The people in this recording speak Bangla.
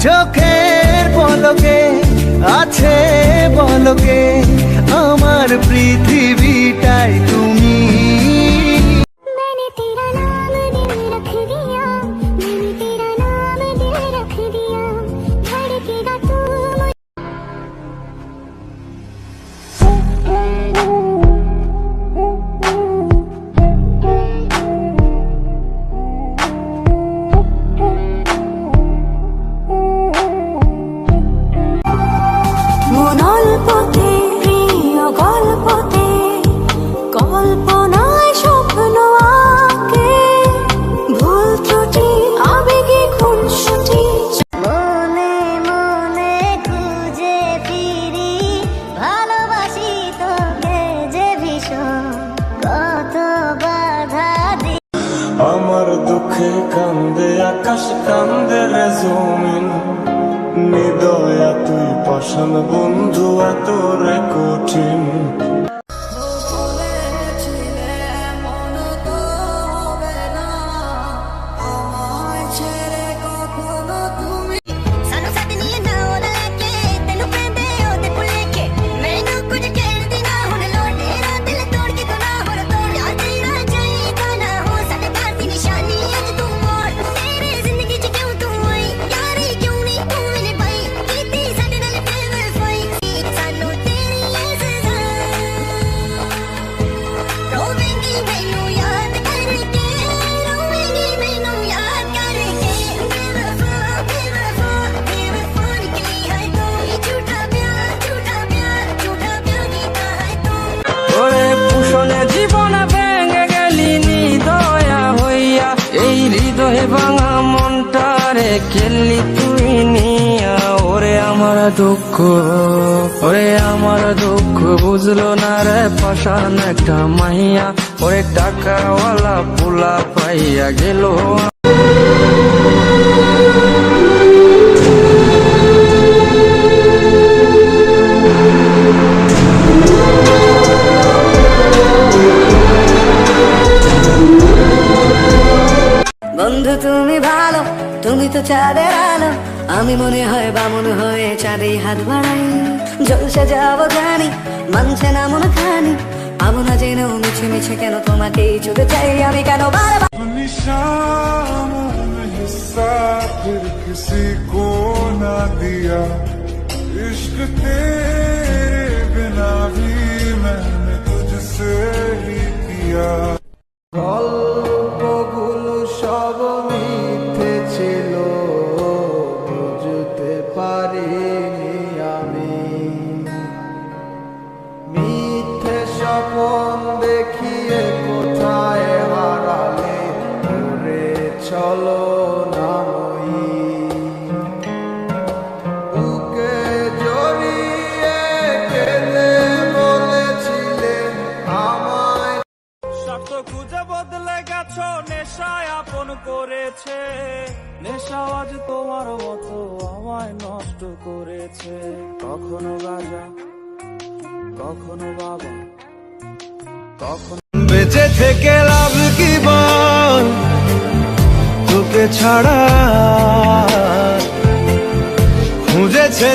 চোখের পলকে আছে বলকে আমার পৃথিবীটাই তুমি। আমার দুঃখে কান্দে আকাশ কান্দে রে জমিন, নিদয়া তুই পাষাণ বন্ধু এত রে কঠিন। ভাঙা মনটারে খেললি তুই নিয়া, ওরে আমার দুঃখ, ওরে আমার দুঃখ বুঝলো না রে পাষাণ একটা মাইয়া, ওরে টাকাওয়ালা পোলা পাইয়া গেল। বন্ধু তুমি ভালো, তুমি তো চাঁদের আলো, আমি মনে হয় বামন হয়ে চাঁদে হাত বাড়াই। জলসে যাবো জানি, মানছে না মন খানি, পাবো না জেনেও মিছে মিছে কেন তোমাকে ছুটে চাই আমি কেন বারবার। हिस्सा फिर किसी को ना दिया, इश्क तेरे बिना भी मैंने तुझसे ही किया। গল্পগুলো সব মিথ্যে ছিল, বুঝতে পারিনি আমি। মিথ্যে স্বপ্ন দেখিয়ে কোথায় হারালে ঘুরে চলো না মই। বুকে জড়িয়ে কেঁদে বলেছিলে আমায়। স্বার্থ খুঁজে বদলে গেছো, নেশায় আপন করেছে, নেশা আজ তোমার মতো আমায় নষ্ট করেছে। কখনো রাজা, কখনো বাবা, কখনো বেঁচে থেকে লাভ কি বল, তোকে ছাড়া খুঁজেছে